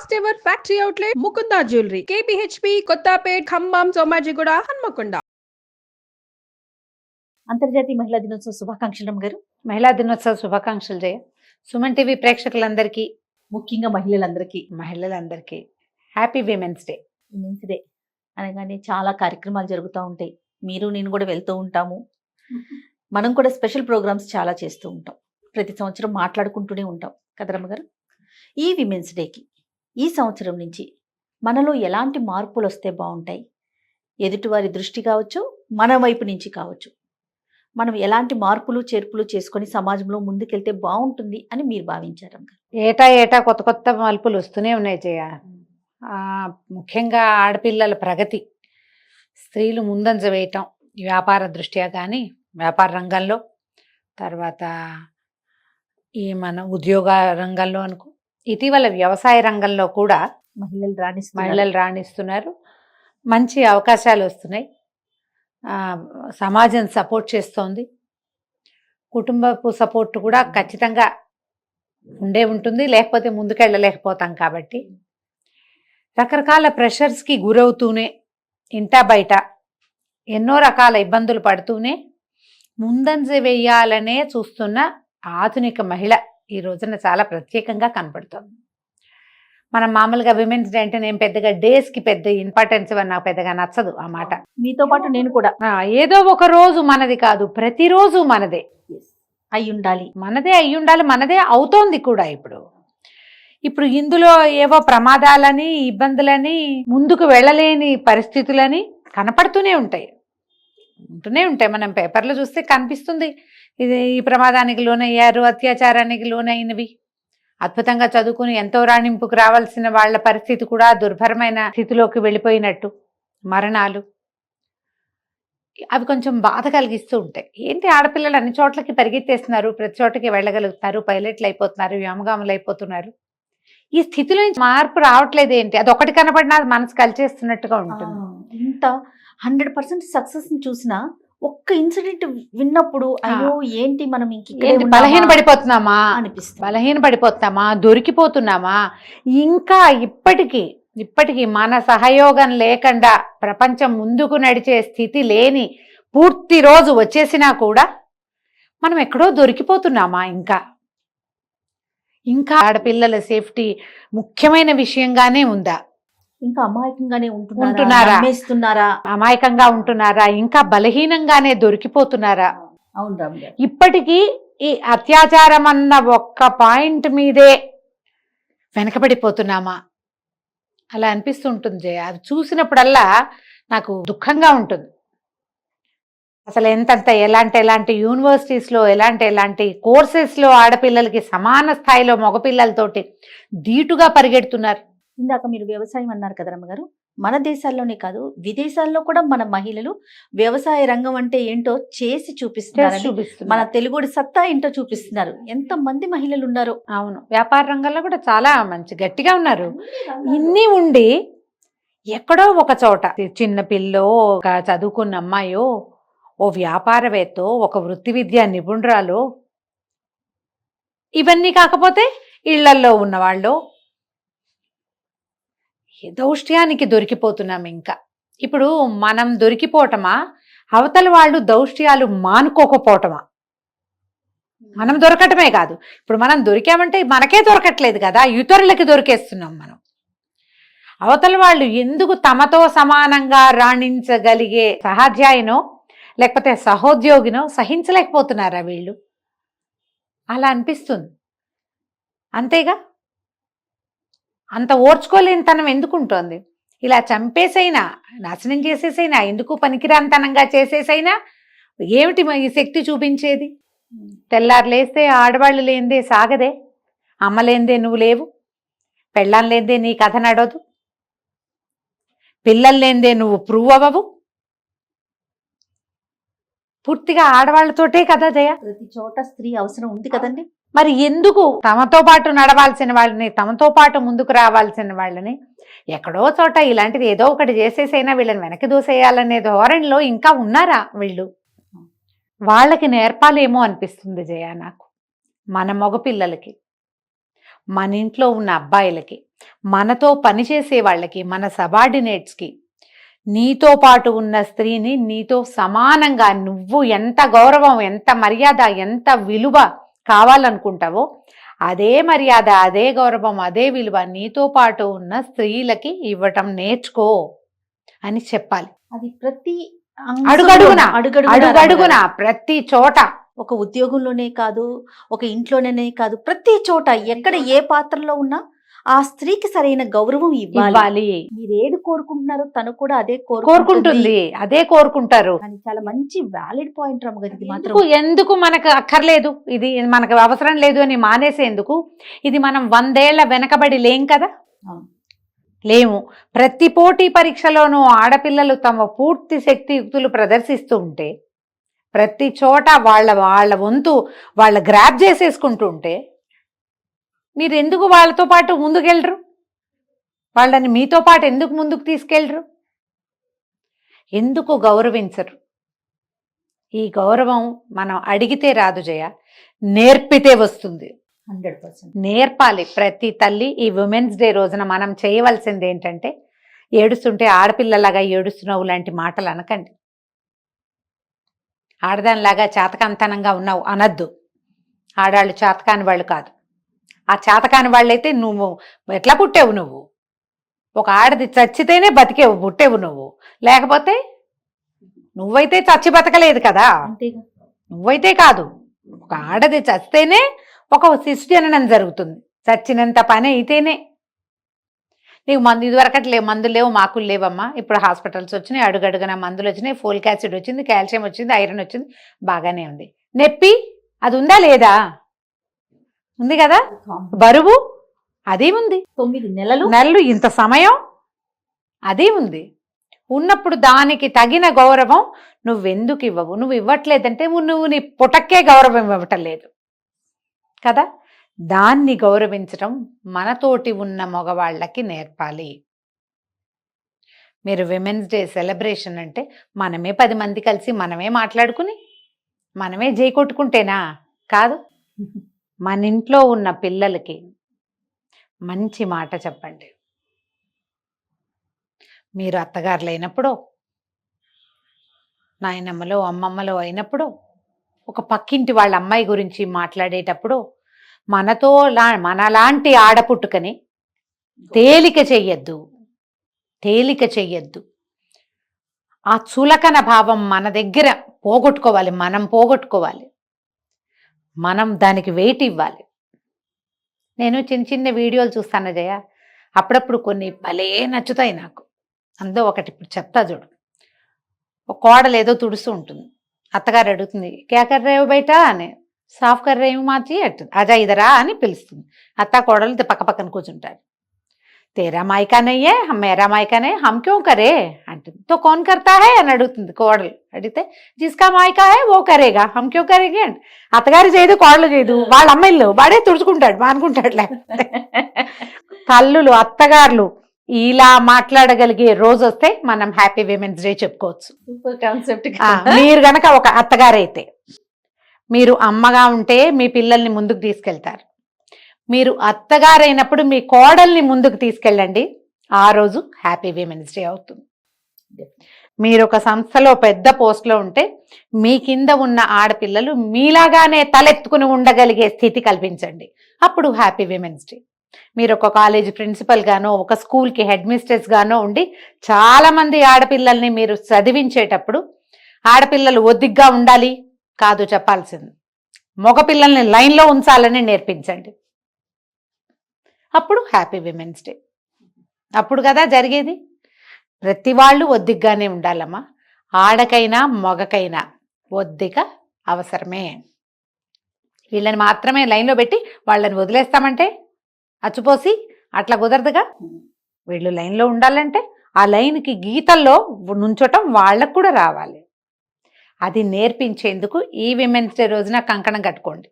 First ever factory outlet Mukunda jewellery KPHB Kothapet Khammam Somajiguda Hanamkonda. అంతర్జాతీయ మహిళా దినోత్సవ శుభాకాంక్షలు గారు. మహిళా దినోత్సవ శుభాకాంక్షలు జయ. సుమన్ టీవీ ప్రేక్షకులందరికీ, ముఖ్యంగా మహిళలందరికీ happy women's day. Women's day అనగానే చాలా కార్యక్రమాలు జరుగుతూ ఉంటాయి. మీరు నేను కూడా వెళ్తూ ఉంటాము. మనం కూడా స్పెషల్ ప్రోగ్రామ్స్ చాలా చేస్తూ ఉంటాం. ప్రతి సంవత్సరం మాట్లాడుకుంటూనే ఉంటాం కదరమ్మ గారు. ఈ విమెన్స్ డేకి ఈ సంవత్సరం నుంచి మనలో ఎలాంటి మార్పులు వస్తే బాగుంటాయి, ఎదుటివారి దృష్టి కావచ్చు, మన వైపు నుంచి కావచ్చు, మనం ఎలాంటి మార్పులు చేర్పులు చేసుకొని సమాజంలో ముందుకెళ్తే బాగుంటుంది అని మీరు భావించారమ్మ గారు? ఏటా కొత్త కొత్త మలుపులు వస్తూనే ఉన్నాయి జయ. ముఖ్యంగా ఆడపిల్లల ప్రగతి, స్త్రీలు ముందంజ వేయటం, వ్యాపార దృష్ట్యా కానీ వ్యాపార రంగంలో, తర్వాత ఈ మన ఉద్యోగ రంగంలో అనుకో, ఇటీవల వ్యవసాయ రంగంలో కూడా మహిళలు రాణిస్తున్నారు. మంచి అవకాశాలు వస్తున్నాయి. సమాజం సపోర్ట్ చేస్తోంది. కుటుంబపు సపోర్ట్ కూడా ఖచ్చితంగా ఉంటుంది, లేకపోతే ముందుకెళ్ళలేకపోతాం. కాబట్టి రకరకాల ప్రెషర్స్కి గురవుతూనే, ఇంటా బయట ఎన్నో రకాల ఇబ్బందులు పడుతూనే ముందంజ వేయాలనే చూస్తున్న ఆధునిక మహిళ ఈ రోజున చాలా ప్రత్యేకంగా కనపడుతుంది. మనం మామూలుగా విమెన్స్ డే అంటే నేను పెద్దగా డేస్కి పెద్ద ఇంపార్టెన్స్ నాకు పెద్దగా నచ్చదు ఆ మాట. మీతో పాటు నేను కూడా ఏదో ఒక రోజు మనది కాదు, ప్రతిరోజు మనదే అయి ఉండాలి, మనదే అవుతోంది కూడా. ఇప్పుడు ఇందులో ఏవో ప్రమాదాలని, ఇబ్బందులని, ముందుకు వెళ్ళలేని పరిస్థితులని కనపడుతూనే ఉంటాయి. మనం పేపర్లో చూస్తే కనిపిస్తుంది, ఇది ఈ ప్రమాదానికి లోనయ్యారు, అత్యాచారానికి లోనైనవి. అద్భుతంగా చదువుకుని ఎంతో రాణింపుకు రావాల్సిన వాళ్ళ పరిస్థితి కూడా దుర్భరమైన స్థితిలోకి వెళ్ళిపోయినట్టు, మరణాలు, అవి కొంచెం బాధ కలిగిస్తూ ఉంటాయి. ఏంటి, ఆడపిల్లలు అన్ని చోట్లకి పరిగెత్తేస్తున్నారు, ప్రతి చోటకి వెళ్ళగలుగుతున్నారు, పైలట్లు అయిపోతున్నారు, వ్యోమగాములు అయిపోతున్నారు. ఈ స్థితిలో మార్పు రావట్లేదు ఏంటి? అది ఒకటి కనపడినా మనసు కలిచేస్తున్నట్టుగా ఉంటుంది. ఇంత 100% సక్సెస్ ని చూసినా ఒక్క ఇన్సిడెంట్ విన్నప్పుడు అయ్యో ఏంటి మనం బలహీన పడిపోతున్నామా, దొరికిపోతున్నామా, ఇంకా ఇప్పటికీ మన సహయోగం లేకుండా ప్రపంచం ముందుకు నడిచే స్థితి లేని పూర్తి రోజు వచ్చేసినా కూడా మనం ఎక్కడో దొరికిపోతున్నామా? ఇంకా ఆడపిల్లల సేఫ్టీ ముఖ్యమైన విషయంగానే ఉందా? ఇంకా అమాయకంగా ఉంటున్నారా? ఇంకా బలహీనంగానే దొరికిపోతున్నారా? ఇప్పటికీ ఈ అత్యాచారం అన్న ఒక్క పాయింట్ మీదే వెనకబడిపోతున్నామా? అలా అనిపిస్తుంటుంది జయ. అది చూసినప్పుడల్లా నాకు దుఃఖంగా ఉంటుంది. అసలు ఎలాంటి యూనివర్సిటీస్లో, ఎలాంటి కోర్సెస్లో ఆడపిల్లలకి సమాన స్థాయిలో మగపిల్లలతోటి ధీటుగా పరిగెడుతున్నారు. ఇందాక మీరు వ్యవసాయం అన్నారు కదరమ్మ గారు. మన దేశాల్లోనే కాదు, విదేశాల్లో కూడా మన మహిళలు వ్యవసాయ రంగం అంటే ఏంటో చేసి చూపిస్తున్నారు. మన తెలుగుడి సత్తా ఏంటో చూపిస్తున్నారు. ఎంత మంది మహిళలు ఉన్నారు. అవును, వ్యాపార రంగంలో కూడా చాలా మంచి గట్టిగా ఉన్నారు. ఇన్ని ఉండి ఎక్కడో ఒక చోట చిన్న పిల్లో, ఒక చదువుకున్న అమ్మాయో, ఓ వ్యాపారవేత్తో, ఒక వృత్తి విద్యా నిపుణురాలో, ఇవన్నీ కాకపోతే ఇళ్లల్లో ఉన్నవాళ్ళు దౌష్ట్యానికి దొరికిపోతున్నాం. ఇప్పుడు మనం దొరికిపోవటమా, అవతల వాళ్ళు దౌష్ట్యాలు మానుకోకపోవటమా? మనం దొరకటమే కాదు, ఇప్పుడు మనం దొరికామంటే మనకే దొరకట్లేదు కదా, ఇతరులకి దొరికేస్తున్నాం మనం. అవతల వాళ్ళు ఎందుకు తమతో సమానంగా రాణించగలిగే సహాధ్యాయునో లేకపోతే సహోద్యోగినో సహించలేకపోతున్నారా వీళ్ళు? అలా అనిపిస్తుంది. అంతేగా, అంత ఓర్చుకోలేని తనం ఎందుకుంటోంది? ఇలా చంపేసైనా, నాశనం చేసేసైనా, ఎందుకు పనికిరానితనంగా చేసేసైనా ఏమిటి ఈ శక్తి చూపించేది? తెల్లారు లేస్తే ఆడవాళ్ళు లేనిదే సాగదే, అమ్మ లేనిదే నువ్వు లేవు, పెళ్ళాం లేనిదే నీ కథ నడవదు, పిల్లలు లేనిదే నువ్వు ప్రూవ్ అవ్వవు. పూర్తిగా ఆడవాళ్లతోటే కదా జయ. ప్రతి చోట స్త్రీ అవసరం ఉంది కదండి. మరి ఎందుకు తమతో పాటు నడవాల్సిన వాళ్ళని, తమతో పాటు ముందుకు రావాల్సిన వాళ్ళని ఎక్కడో చోట ఇలాంటిది ఏదో ఒకటి చేసేసైనా వీళ్ళని వెనక్కి దూసేయాలనే ధోరణిలో ఇంకా ఉన్నారా వీళ్ళు? వాళ్ళకి నేర్పాలేమో అనిపిస్తుంది జయ నాకు. మన మగపిల్లలకి మన ఇంట్లో ఉన్న అబ్బాయిలకి, మనతో పనిచేసే వాళ్ళకి, మన సబార్డినేట్స్కి, నీతో పాటు ఉన్న స్త్రీని నీతో సమానంగా నువ్వు ఎంత గౌరవం, ఎంత మర్యాద, ఎంత విలువ కావాలనుకుంటావో అదే మర్యాద, అదే గౌరవం, అదే విలువ నీతో పాటు ఉన్న స్త్రీలకి ఇవ్వటం నేర్చుకో అని చెప్పాలి. అది ప్రతి అడుగడుగున ప్రతి చోట, ఒక ఉద్యోగంలోనే కాదు, ఒక ఇంట్లోనే కాదు, ప్రతి చోట ఎక్కడ ఏ పాత్రలో ఉన్నా ఆ స్త్రీకి సరైన గౌరవం ఇవ్వాలి. మీరు ఏది కోరుకుంటున్నారో తను కూడా అదే కోరుకుంటుంది, అదే కోరుకుంటారు. అని చాలా మంచి వ్యాలిడ్ పాయింట్ రమ్మగారు. ఇది మాత్రం ఎందుకు మనకు అక్కర్లేదు, ఇది మనకు అవసరం లేదు అని మానేసేందుకు? ఇది మనం 100 ఏళ్ల వెనకబడి లేం కదా, లేము. ప్రతి పోటీ పరీక్షలోనూ ఆడపిల్లలు తమ పూర్తి శక్తియుక్తులు ప్రదర్శిస్తూ ఉంటే, ప్రతి చోట వాళ్ళ వంతు వాళ్ళ గ్రాప్ చేసేసుకుంటూ ఉంటే మీరు ఎందుకు వాళ్ళతో పాటు ముందుకెళ్ళరు? వాళ్ళని మీతో పాటు ఎందుకు ముందుకు తీసుకెళ్ళరు? ఎందుకు గౌరవించరు? ఈ గౌరవం మనం అడిగితే రాదు జయ, నేర్పితే వస్తుంది. 100% నేర్పాలి ప్రతి తల్లి. ఈ ఉమెన్స్ డే రోజున మనం చేయవలసింది ఏంటంటే, ఏడుస్తుంటే ఆడపిల్లలాగా ఏడుస్తున్నావు లాంటి మాటలు అనకండి. ఆడదానిలాగా చేతకంతనంగా ఉన్నావు అనద్దు. ఆడాళ్ళు చేతకాని వాళ్ళు కాదు. ఆ చేతకాని వాళ్ళైతే నువ్వు ఎట్లా పుట్టేవు? నువ్వు ఒక ఆడది చచ్చితేనే బతికేవు, పుట్టేవు నువ్వు. లేకపోతే నువ్వైతే చచ్చి బతకలేదు కదా, నువ్వైతే కాదు. ఒక ఆడది చస్తేనే ఒక శిశు జననం జరుగుతుంది, చచ్చినంత పని అయితేనే. నీకు ఇదివరకటి లేవు, మందులు లేవు, మాకులు లేవమ్మా. ఇప్పుడు హాస్పిటల్స్ వచ్చినాయి, అడుగడుగున మందులు వచ్చినాయి, ఫోలిక్ యాసిడ్ వచ్చింది, కాల్షియం వచ్చింది, ఐరన్ వచ్చింది, బాగానే ఉంది. నొప్పి అది ఉందా లేదా? ఉంది కదా. బరువు అదే ఉంది, 9 నెలలు ఇంత సమయం అదే ఉంది. ఉన్నప్పుడు దానికి తగిన గౌరవం నువ్వెందుకు ఇవ్వవు? నువ్వు ఇవ్వట్లేదంటే నువ్వు నీ పుటక్కే గౌరవం ఇవ్వటం లేదు కదా. దాన్ని గౌరవించడం మనతోటి ఉన్న మగవాళ్ళకి నేర్పాలి. మీరు విమెన్స్ డే సెలబ్రేషన్ అంటే మనమే 10 మంది కలిసి మనమే మాట్లాడుకుని మనమే జై కొట్టుకుంటేనా? కాదు. మన ఇంట్లో ఉన్న పిల్లలకి మంచి మాట చెప్పండి. మీరు అత్తగారులు అయినప్పుడు, నాయనమ్మలో అమ్మమ్మలో అయినప్పుడు, ఒక పక్కింటి వాళ్ళ అమ్మాయి గురించి మాట్లాడేటప్పుడు మనలాంటి ఆడపుట్టుకని తేలిక చెయ్యొద్దు. ఆ చులకన భావం మన దగ్గర పోగొట్టుకోవాలి, మనం దానికి వెయిట్ ఇవ్వాలి. నేను చిన్న వీడియోలు చూస్తాను జయ, అప్పుడప్పుడు కొన్ని భలే నచ్చుతాయి నాకు. అందులో ఒకటి ఇప్పుడు చెప్తా చూడు. ఒక కోడలు ఏదో తుడుస్తూ ఉంటుంది, అత్తగారు అడుగుతుంది, క్యా కర్ రేవు బయట అని, సాఫ్ కర్ రేవు మార్చి అంటుంది, అజా ఇదరా అని పిలుస్తుంది. అత్త కోడలు పక్క పక్కన కూర్చుంటారు. తేరా మాయకా నయ్యే మేరా మాయకా నే హమ్ క్యూ కరే అంటుంది. తో కౌన్ కర్తా హై అని అడుగుతుంది కోడలు. అడిగితే జిస్కా మాయకా హై ఓ కరేగా హమ్ క్యూ కరేగా అంట. అత్తగారు చేయదు, కోడలు చేయదు, వాళ్ళ అమ్మాయిలు వాడే తుడుచుకుంటాడు, మానుకుంటాడు. లేకపోతే తల్లులు అత్తగారులు ఇలా మాట్లాడగలిగే రోజు వస్తే మనం హ్యాపీ విమెన్స్ డే చెప్పుకోవచ్చు. Super concept. మీరు గనక ఒక అత్తగారైతే, మీరు అమ్మగా ఉంటే మీ పిల్లల్ని ముందుకు తీసుకెళ్తారు. మీరు అత్తగారైనప్పుడు మీ కోడల్ని ముందుకు తీసుకెళ్ళండి, ఆ రోజు హ్యాపీ విమెన్స్ డే అవుతుంది. మీరు ఒక సంస్థలో పెద్ద పోస్ట్లో ఉంటే మీ కింద ఉన్న ఆడపిల్లలు మీలాగానే తలెత్తుకుని ఉండగలిగే స్థితి కల్పించండి, అప్పుడు హ్యాపీ విమెన్స్ డే. మీరు ఒక కాలేజ్ ప్రిన్సిపల్ గానో, ఒక స్కూల్కి హెడ్ మిస్ట్రెస్ గానో ఉండి చాలా మంది ఆడపిల్లల్ని మీరు చదివించేటప్పుడు ఆడపిల్లలు ఒద్దిగ్గా ఉండాలి కాదు చెప్పాల్సింది, మగపిల్లల్ని లైన్లో ఉంచాలని నేర్పించండి, అప్పుడు హ్యాపీ విమెన్స్ డే. అప్పుడు కదా జరిగేది. ప్రతి వాళ్ళు ఒద్దిగ్గానే ఉండాలమ్మా, ఆడకైనా మగకైనా ఒద్దిక అవసరమే. వీళ్ళని మాత్రమే లైన్లో పెట్టి వాళ్ళని వదిలేస్తామంటే అచ్చుపోసి అట్లా కుదరదుగా. వీళ్ళు లైన్లో ఉండాలంటే ఆ లైన్కి గీతల్లో నుంచోటం వాళ్ళకు కూడా రావాలి. అది నేర్పించేందుకు ఈ విమెన్స్ డే రోజున కంకణం కట్టుకోండి.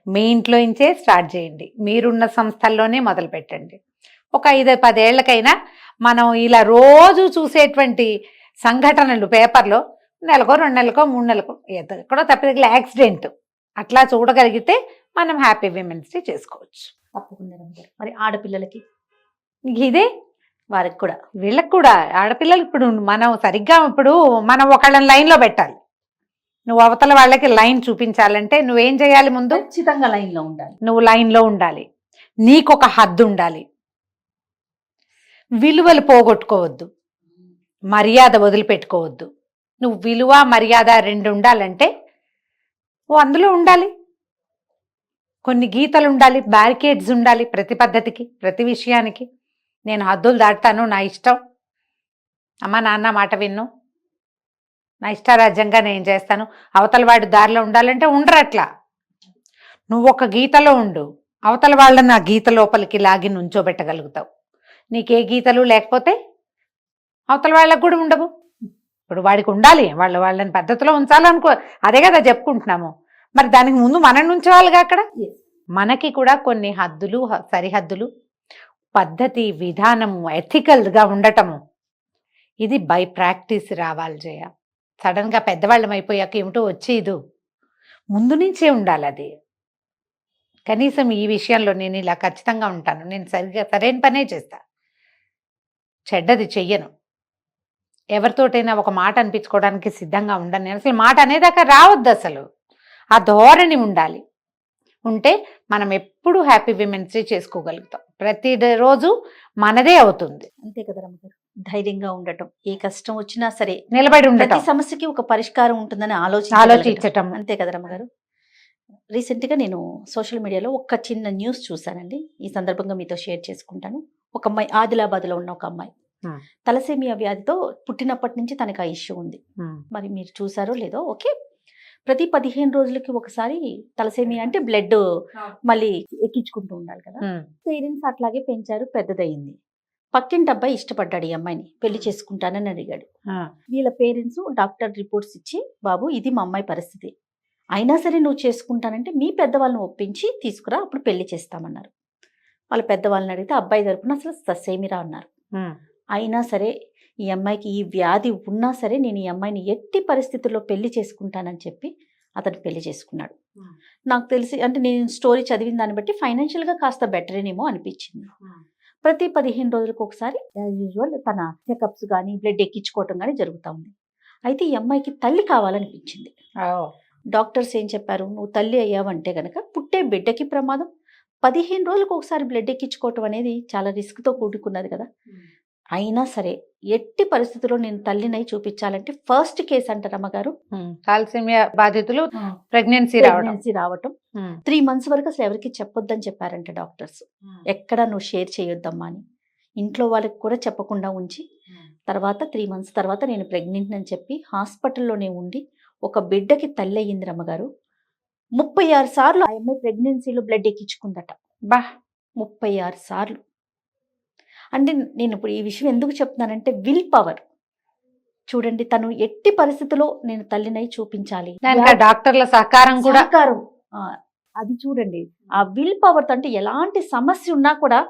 మీ ఇంట్లో నుంచే స్టార్ట్ చేయండి, మీరున్న సంస్థల్లోనే మొదలు పెట్టండి. ఒక 5-10 ఏళ్లకైనా మనం ఇలా రోజు చూసేటువంటి సంఘటనలు పేపర్లో నెలకో 2 నెలలకో 3 నెలలకో ఎక్కడో తప్పిదగిన యాక్సిడెంట్ అట్లా చూడగలిగితే మనం హ్యాపీ విమెన్స్ డే చేసుకోవచ్చు. తప్పకుండా రమ్మగారు. మరి ఆడపిల్లలకి ఇదే వారికి కూడా వీళ్ళకి కూడా ఆడపిల్లలు ఇప్పుడు మనం సరిగ్గా ఇప్పుడు మనం ఒకళ్ళని లైన్లో పెట్టాలి. నువ్వు అవతల వాళ్ళకి లైన్ చూపించాలంటే నువ్వేం చేయాలి? ముందు ఖచ్చితంగా లైన్లో ఉండాలి. నువ్వు లైన్లో ఉండాలి. నీకొక హద్దు ఉండాలి. విలువలు పోగొట్టుకోవద్దు, మర్యాద వదిలిపెట్టుకోవద్దు. నువ్వు విలువ మర్యాద రెండు ఉండాలంటే నువ్వు అందులో ఉండాలి. కొన్ని గీతలు ఉండాలి, బ్యారికేడ్స్ ఉండాలి ప్రతి పద్ధతికి, ప్రతి విషయానికి. నేను హద్దులు దాటుతాను, నా ఇష్టం, అమ్మ నాన్న మాట విన్ను, నా ఇష్టారాజ్యంగా నేను చేస్తాను, అవతల వాడి దారిలో ఉండాలంటే ఉండరు అట్లా. నువ్వు ఒక గీతలో ఉండు, అవతల వాళ్ళని ఆ గీత లోపలికి లాగి నుంచోబెట్టగలుగుతావు. నీకే గీతలు లేకపోతే అవతల వాళ్ళకు కూడా ఉండవు. ఇప్పుడు వాడికి ఉండాలి, వాళ్ళని పద్ధతిలో ఉంచాలనుకో, అదే కదా చెప్పుకుంటున్నాము. మరి దానికి ముందు మనం ఉంచాలిగా అక్కడ. మనకి కూడా కొన్ని హద్దులు, సరిహద్దులు, పద్ధతి, విధానము, ఎథికల్గా ఉండటము, ఇది బై ప్రాక్టీస్ రావాలి జయ. సడన్గా పెద్దవాళ్ళం అయిపోయాక ఏమిటో వచ్చేదు, ముందు నుంచే ఉండాలి అది. కనీసం ఈ విషయంలో నేను ఇలా ఖచ్చితంగా ఉంటాను, నేను సరైన పనే చేస్తా, చెడ్డది చెయ్యను, ఎవరితోటైనా ఒక మాట అనిపించుకోవడానికి సిద్ధంగా ఉండను. నేను అసలు మాట అనేదాకా రావద్దు, అసలు ఆ ధోరణి ఉండాలి. ఉంటే మనం ఎప్పుడు హ్యాపీ విమెన్స్ డే చేసుకోగలుగుతాం. ప్రతి రోజు మనదే అవుతుంది. అంతే కదా రమ్మగారు. ధైర్యంగా ఉండటం, ఏ కష్టం వచ్చినా సరే నిలబడి ఉండటం, ప్రతి సమస్యకి ఒక పరిష్కారం ఉంటుందని ఆలోచించటం. అంతే కదా రమ్మగారు. రీసెంట్గా నేను సోషల్ మీడియాలో ఒక చిన్న న్యూస్ చూశానండి, ఈ సందర్భంగా మీతో షేర్ చేసుకుంటాను. ఒక అమ్మాయి, ఆదిలాబాద్లో ఉన్న ఒక అమ్మాయి, తలసేమియా వ్యాధితో పుట్టినప్పటి నుంచి తనకు ఆ ఇష్యూ ఉంది. మరి మీరు చూసారో లేదో, ఓకే, ప్రతి 15 రోజులకి ఒకసారి తలసేమియా అంటే బ్లడ్ మళ్ళీ ఎక్కించుకుంటూ ఉండాలి కదా. పేరెంట్స్ అట్లాగే పెంచారు, పెద్దదయ్యింది. పక్కింటి అబ్బాయి ఇష్టపడ్డాడు ఈ అమ్మాయిని, పెళ్లి చేసుకుంటానని అడిగాడు. వీళ్ళ పేరెంట్స్ డాక్టర్ రిపోర్ట్స్ ఇచ్చి, బాబు ఇది మా అమ్మాయి పరిస్థితి, అయినా సరే నువ్వు చేసుకుంటానంటే మీ పెద్దవాళ్ళని ఒప్పించి తీసుకురా, అప్పుడు పెళ్లి చేస్తామన్నారు. వాళ్ళ పెద్దవాళ్ళని అడిగితే అబ్బాయి తరపున అసలు ససేమిరా అన్నారు. అయినా సరే ఈ అమ్మాయికి ఈ వ్యాధి ఉన్నా సరే నేను ఈ అమ్మాయిని ఎట్టి పరిస్థితుల్లో పెళ్లి చేసుకుంటానని చెప్పి అతను పెళ్లి చేసుకున్నాడు. నాకు తెలిసి, అంటే నేను స్టోరీ చదివిన దాన్ని బట్టి ఫైనాన్షియల్గా కాస్త బెటరేనేమో అనిపించింది. ప్రతి 15 రోజులకు ఒకసారి యాజ్ యూజువల్ తన చెకప్స్ కానీ బ్లడ్ ఎక్కించుకోవటం కానీ జరుగుతూ ఉంది. అయితే ఈ అమ్మాయికి తల్లి కావాలనిపించింది. డాక్టర్స్ ఏం చెప్పారు, నువ్వు తల్లి అయ్యావంటే గనక పుట్టే బిడ్డకి ప్రమాదం, 15 రోజులకు ఒకసారి బ్లడ్ ఎక్కించుకోవటం అనేది చాలా రిస్క్తో కూడుకున్నది కదా. అయినా సరే ఎట్టి పరిస్థితుల్లో నేను తల్లినై చూపించాలంటే ఫస్ట్ కేసు అంటారు అమ్మగారు, తలసేమియా బాధితులు ప్రెగ్నెన్సీ రావటం. 3 months వరకు అసలు ఎవరికి చెప్పొద్దని చెప్పారంట డాక్టర్స్. ఎక్కడ నువ్వు షేర్ చేయొద్దమ్మా అని ఇంట్లో వాళ్ళకి కూడా చెప్పకుండా ఉంచి, తర్వాత 3 months తర్వాత నేను ప్రెగ్నెంట్ అని చెప్పి హాస్పిటల్లోనే ఉండి ఒక బిడ్డకి తల్లి అయ్యింది రమ్మగారు. 36 సార్లు ఆ అమ్మాయి ప్రెగ్నెన్సీలో బ్లడ్ ఎక్కించుకుందట. 36 సార్లు. అంటే నేను ఇప్పుడు ఈ విషయం ఎందుకు చెప్తున్నానంటే, విల్ పవర్ చూడండి. తను ఎట్టి పరిస్థితుల్లో నేను తల్లినై చూపించాలి, డాక్టర్ల సహకారం కూడా, అది చూడండి. ఆ విల్ పవర్ అంటే ఎలాంటి సమస్య ఉన్నా కూడా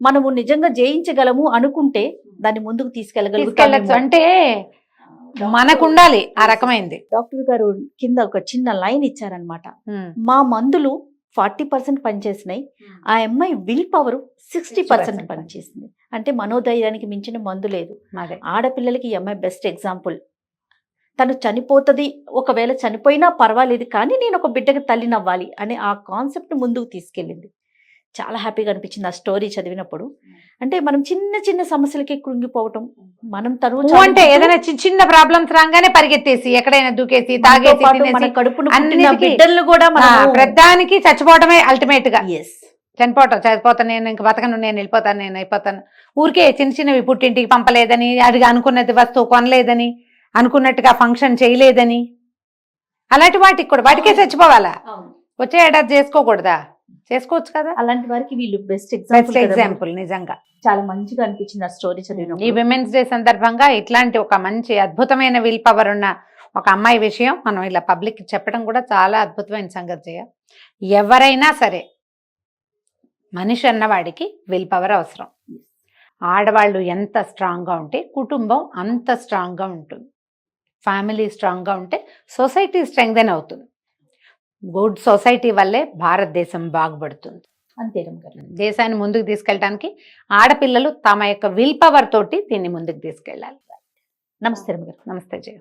మనము నిజంగా జయించగలము అనుకుంటే దాన్ని ముందుకు తీసుకెళ్ళగలుగుతాం. అంటే మనకు ఉండాలి ఆ రకమైంది. డాక్టర్ గారు కింద ఒక చిన్న లైన్ ఇచ్చారనమాట, మా మందులు 40% పనిచేసినాయి, ఆ అమ్మాయి విల్ పవర్ 60% పనిచేసింది. అంటే మనోధైర్యానికి మించిన మందు లేదు. ఆడపిల్లలకి ఈ అమ్మాయి బెస్ట్ ఎగ్జాంపుల్. తను చనిపోతుంది, ఒకవేళ చనిపోయినా పర్వాలేదు కానీ నేను ఒక బిడ్డకి తల్లినవ్వాలి అనే ఆ కాన్సెప్ట్ ముందుకు తీసుకెళ్ళింది. చాలా హ్యాపీగా అనిపించింది ఆ స్టోరీ చదివినప్పుడు. అంటే మనం చిన్న చిన్న సమస్యలకి కృంగిపోవటం, మనం తను అంటే ఏదైనా చిన్న ప్రాబ్లమ్స్ రాగానే పరిగెత్తేసి ఎక్కడైనా దూకేసి తాగేసి మన కడుపును బిడ్డలు కూడా ప్రధానికి చచ్చిపోవటమే అల్టిమేట్ గా. చచ్చిపోతాను, నేను ఇంక బతకను, నేను వెళ్ళిపోతాను, నేను అయిపోతాను. ఊరికే చిన్న చిన్నవి పుట్టింటికి పంపలేదని, అది అనుకున్నది వస్తువు కొనలేదని, అనుకున్నట్టుగా ఫంక్షన్ చేయలేదని, అలాంటి వాటికి కూడా వాటికే చచ్చిపోవాలా? వచ్చే ఏడాది చేసుకోకూడదా? చేసుకోవచ్చు కదా. అలాంటి వారికి వీళ్ళు బెస్ట్ ఎగ్జాంపుల్. నిజంగా చాలా మంచిగా అనిపించింది ఆ స్టోరీ చదివిన. ఈ విమెన్స్ డే సందర్భంగా ఇట్లాంటి ఒక మంచి అద్భుతమైన విల్ పవర్ ఉన్న ఒక అమ్మాయి విషయం మనం ఇలా పబ్లిక్ చెప్పడం కూడా చాలా అద్భుతమైన సంగతి. ఎవరైనా సరే మనిషి అన్నవాడికి విల్ పవర్ అవసరం. ఆడవాళ్ళు ఎంత స్ట్రాంగ్గా ఉంటే కుటుంబం అంత స్ట్రాంగ్గా ఉంటుంది. ఫ్యామిలీ స్ట్రాంగ్గా ఉంటే సొసైటీ స్ట్రెంగ్థెన్ అవుతుంది. గుడ్ సొసైటీ వల్లే భారతదేశం బాగుపడుతుంది. అంతే రమ్మగారు. దేశాన్ని ముందుకు తీసుకెళ్ళడానికి ఆడపిల్లలు తమ యొక్క విల్ పవర్ తోటి దీన్ని ముందుకు తీసుకెళ్ళాలి. నమస్తే రమ్మగారు. నమస్తే జయ.